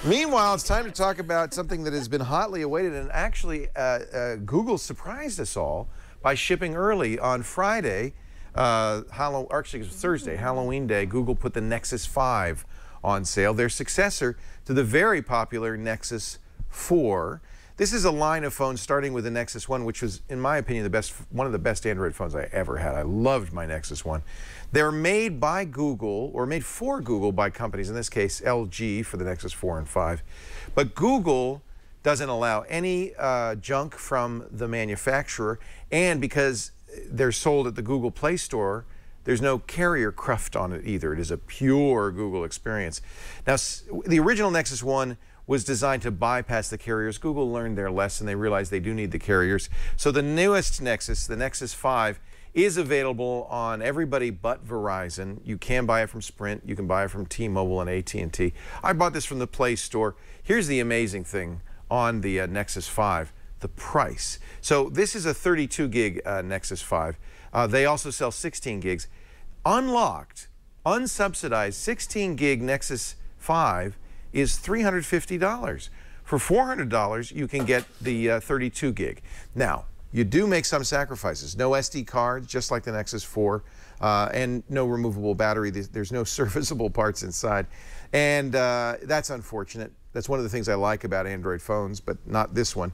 Meanwhile, it's time to talk about something that has been hotly awaited, and actually Google surprised us all by shipping early on Friday, actually it was Thursday, Halloween Day. Google put the Nexus 5 on sale, their successor to the very popular Nexus 4. This is a line of phones starting with the Nexus 1, which was, in my opinion, one of the best Android phones I ever had. I loved my Nexus 1. They're made by Google, or made for Google by companies, in this case LG for the Nexus 4 and 5. But Google doesn't allow any junk from the manufacturer, and because they're sold at the Google Play Store, there's no carrier cruft on it either. It is a pure Google experience. Now, the original Nexus 1 was designed to bypass the carriers. Google learned their lesson. They realized they do need the carriers. So the newest Nexus, the Nexus 5, is available on everybody but Verizon. You can buy it from Sprint. You can buy it from T-Mobile and AT&T. I bought this from the Play Store. Here's the amazing thing on the Nexus 5, the price. So this is a 32 gig Nexus 5. They also sell 16 gigs. Unlocked, unsubsidized 16 gig Nexus 5 is $350. For $400, you can get the 32 gig. Now, you do make some sacrifices. No SD cards, just like the Nexus 4, and no removable battery. There's no serviceable parts inside. And that's unfortunate. That's one of the things I like about Android phones, but not this one.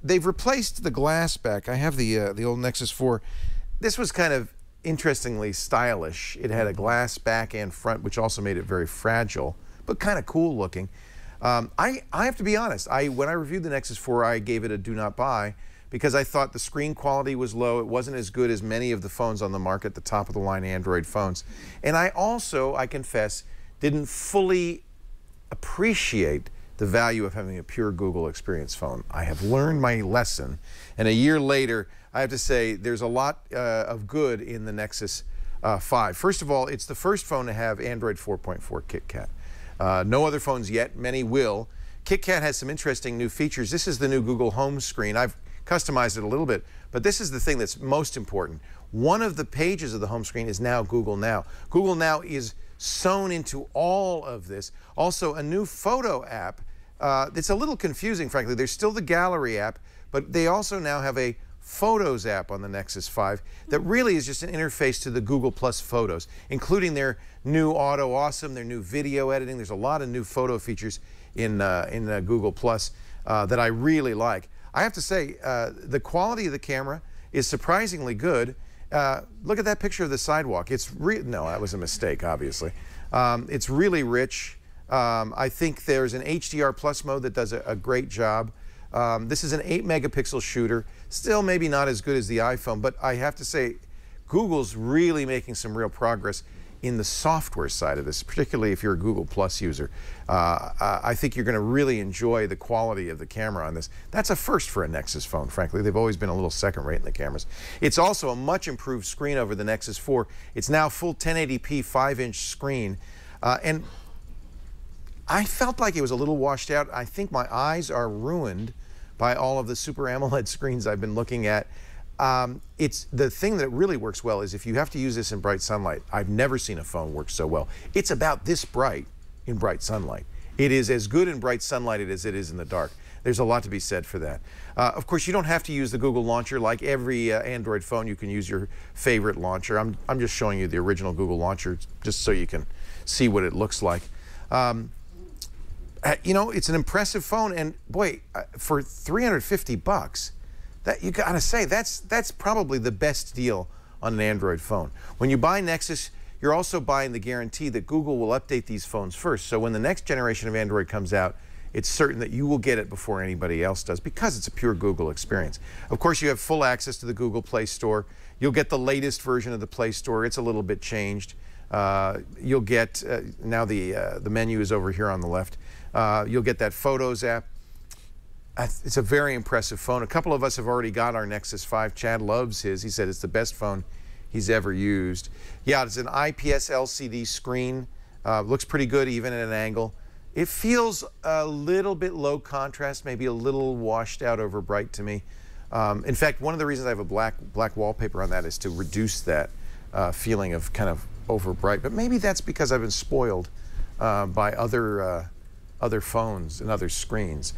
They've replaced the glass back. I have the old Nexus 4. This was kind of interestingly stylish. It had a glass back and front, which also made it very fragile, but kind of cool looking. I have to be honest, when I reviewed the Nexus 4, I gave it a do not buy because I thought the screen quality was low. It wasn't as good as many of the phones on the market, the top of the line Android phones. And I also, I confess, didn't fully appreciate the value of having a pure Google experience phone. I have learned my lesson, and a year later, I have to say there's a lot of good in the Nexus 5. First of all, it's the first phone to have Android 4.4 KitKat. No other phones yet, many will. KitKat has some interesting new features. This is the new Google home screen. I've customized it a little bit, but this is the thing that's most important. One of the pages of the home screen is now Google Now. Google Now is sewn into all of this. Also, a new photo app. It's a little confusing, frankly. There's still the Gallery app, but they also now have a Photos app on the Nexus 5 that really is just an interface to the Google Plus Photos, including their new Auto Awesome, their new video editing. There's a lot of new photo features in Google Plus that I really like. I have to say, the quality of the camera is surprisingly good. Look at that picture of the sidewalk. No, that was a mistake, obviously. It's really rich. I think there's an HDR Plus mode that does a great job. This is an 8-megapixel shooter, still maybe not as good as the iPhone, but I have to say Google's really making some real progress in the software side of this, particularly if you're a Google Plus user. I think you're going to really enjoy the quality of the camera on this. That's a first for a Nexus phone, frankly. They've always been a little second rate in the cameras. It's also a much improved screen over the Nexus 4. It's now full 1080p 5-inch screen, and I felt like it was a little washed out. I think my eyes are ruined by all of the Super AMOLED screens I've been looking at. It's the thing that really works well is if you have to use this in bright sunlight. I've never seen a phone work so well. It's about this bright in bright sunlight. It is as good in bright sunlight as it is in the dark. There's a lot to be said for that. Of course, you don't have to use the Google launcher. Like every Android phone, you can use your favorite launcher. I'm just showing you the original Google launcher just so you can see what it looks like. You know, it's an impressive phone, and boy, for $350, that you gotta say that's probably the best deal on an Android phone. When you buy Nexus, you're also buying the guarantee that Google will update these phones first. So when the next generation of Android comes out, it's certain that you will get it before anybody else does because it's a pure Google experience. Of course, you have full access to the Google Play Store. You'll get the latest version of the Play Store. It's a little bit changed. You'll get, now the menu is over here on the left. You'll get that Photos app. It's a very impressive phone. A couple of us have already got our Nexus 5. Chad loves his. He said it's the best phone he's ever used. Yeah, it's an IPS LCD screen. Looks pretty good even at an angle. It feels a little bit low contrast, maybe a little washed out over bright to me. In fact, one of the reasons I have a black wallpaper on that is to reduce that feeling of kind of over bright. But maybe that's because I've been spoiled by other other phones and other screens.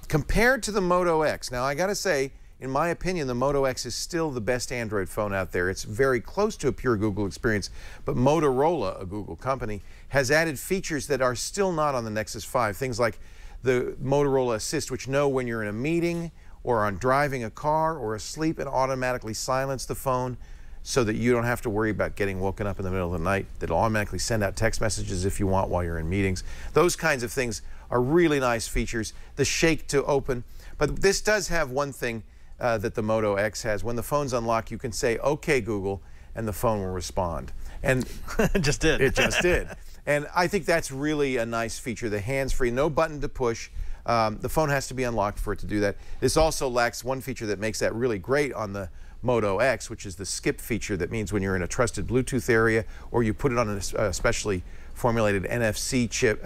Compared to the Moto X, now I gotta say, in my opinion, the Moto X is still the best Android phone out there. It's very close to a pure Google experience, but Motorola, a Google company, has added features that are still not on the Nexus 5. Things like the Motorola Assist, which know when you're in a meeting or on driving a car or asleep and automatically silence the phone so that you don't have to worry about getting woken up in the middle of the night. That'll automatically send out text messages if you want while you're in meetings. Those kinds of things are really nice features. The shake to open. But this does have one thing that the Moto X has. When the phone's unlocked, you can say, "Okay, Google," and the phone will respond. And it just did. It just did. And I think that's really a nice feature. The hands-free, no button to push. The phone has to be unlocked for it to do that. This also lacks one feature that makes that really great on the Moto X, which is the skip feature. That means when you're in a trusted Bluetooth area or you put it on a specially formulated NFC chip,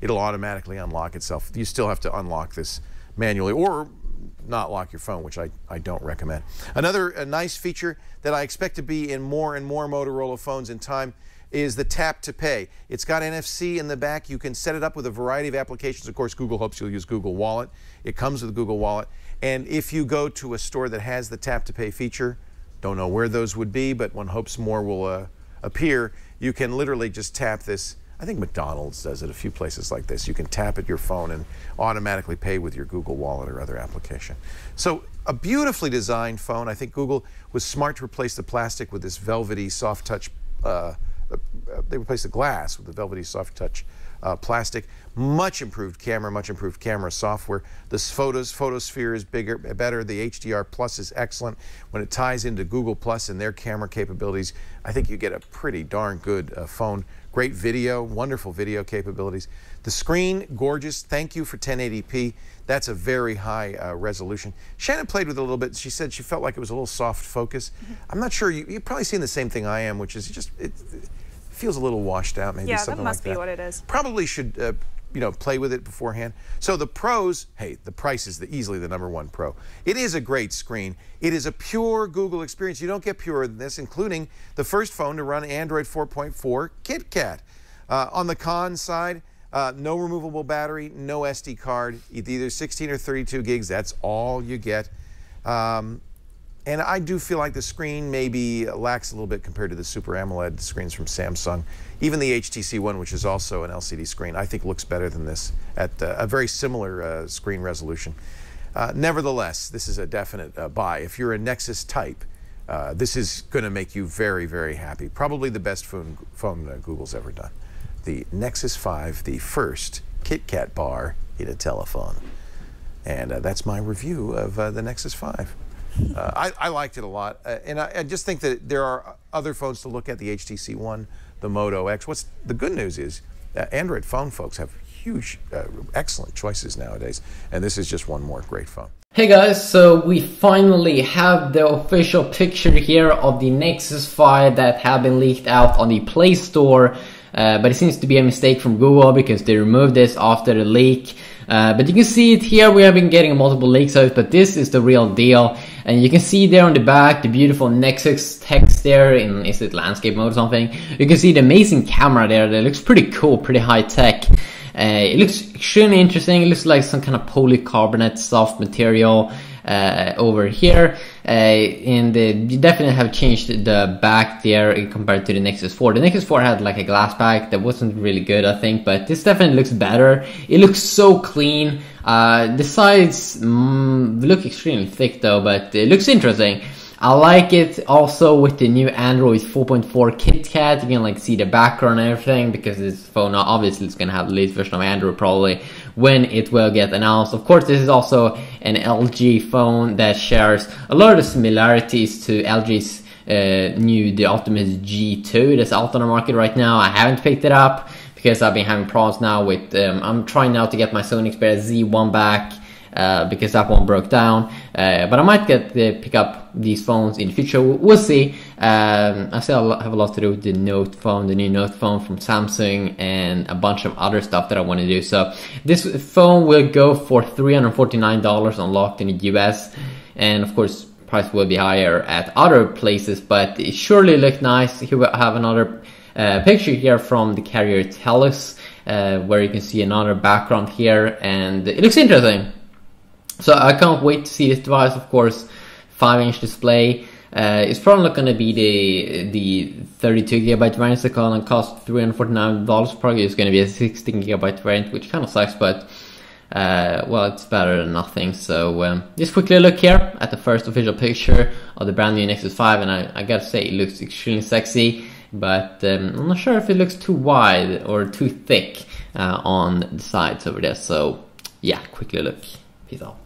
it'll automatically unlock itself. You still have to unlock this manually or not lock your phone, which I don't recommend. Another nice feature that I expect to be in more and more Motorola phones in time is the tap to pay. It's got NFC in the back. You can set it up with a variety of applications. Of course, Google hopes you'll use Google Wallet. It comes with Google Wallet. And if you go to a store that has the tap to pay feature, don't know where those would be, but one hopes more will appear, you can literally just tap this. I think McDonald's does it, a few places like this. You can tap at your phone and automatically pay with your Google Wallet or other application. So a beautifully designed phone. I think Google was smart to replace the plastic with this velvety soft touch. They replaced the glass with the velvety soft touch plastic. Much improved camera software. The photosphere is better. The HDR Plus is excellent. When it ties into Google Plus and their camera capabilities, I think you get a pretty darn good phone. Great video, wonderful video capabilities. The screen, gorgeous. Thank you for 1080p. That's a very high resolution. Shannon played with it a little bit. She said she felt like it was a little soft focus. I'm not sure. You've probably seen the same thing I am, which is just, it feels a little washed out, maybe something like that. Yeah, that must be what it is. Probably should play with it beforehand. So the pros, hey, the price is easily the #1 pro. It is a great screen. It is a pure Google experience. You don't get purer than this, including the first phone to run Android 4.4 KitKat. On the con side, no removable battery, no SD card, either 16 or 32 gigs. That's all you get. And I do feel like the screen maybe lacks a little bit compared to the Super AMOLED screens from Samsung. Even the HTC One, which is also an LCD screen, I think looks better than this at a very similar screen resolution. Nevertheless, this is a definite buy. If you're a Nexus type, this is going to make you very, very happy. Probably the best phone Google's ever done. The Nexus 5, the first KitKat bar in a telephone. And that's my review of the Nexus 5. I liked it a lot, and I just think that there are other phones to look at, the HTC One, the Moto X. What's the good news is Android phone folks have huge, excellent choices nowadays, and this is just one more great phone. Hey guys, so we finally have the official picture here of the Nexus 5 that have been leaked out on the Play Store, but it seems to be a mistake from Google because they removed this after the leak. But you can see it here. We have been getting multiple leaks out, but this is the real deal. And you can see there on the back the beautiful Nexus text there in, is it landscape mode or something? You can see the amazing camera there. That looks pretty cool, pretty high tech. It looks extremely interesting. It looks like some kind of polycarbonate soft material over here. And you definitely have changed the back there compared to the Nexus 4. The Nexus 4 had like a glass back that wasn't really good, I think, but this definitely looks better. It looks so clean. The sides look extremely thick though, but it looks interesting. I like it also with the new Android 4.4 KitKat. You can like see the background and everything because this phone obviously is gonna have the latest version of Android probably when it will get announced. Of course, this is also an LG phone that shares a lot of similarities to LG's the Optimus G2 that's out on the market right now. I haven't picked it up because I've been having problems now with I'm trying now to get my Sony Xperia Z1 back because that one broke down, but I might pick up these phones in the future. We'll see. I still have a lot to do with the Note phone, the new Note phone from Samsung, and a bunch of other stuff that I want to do. So this phone will go for $349 unlocked in the US, and of course price will be higher at other places, but it surely looked nice. Here we have another picture here from the carrier Telus, where you can see another background here, and it looks interesting. So I can't wait to see this device. Of course, 5-inch display. It's probably not going to be the 32GB variant that can cost $349. Probably it's going to be a 16GB variant, which kind of sucks, but well, it's better than nothing. So just quickly look here at the first official picture of the brand new Nexus 5, and I gotta say it looks extremely sexy, but I'm not sure if it looks too wide or too thick on the sides over there. So yeah, quickly look. Peace out.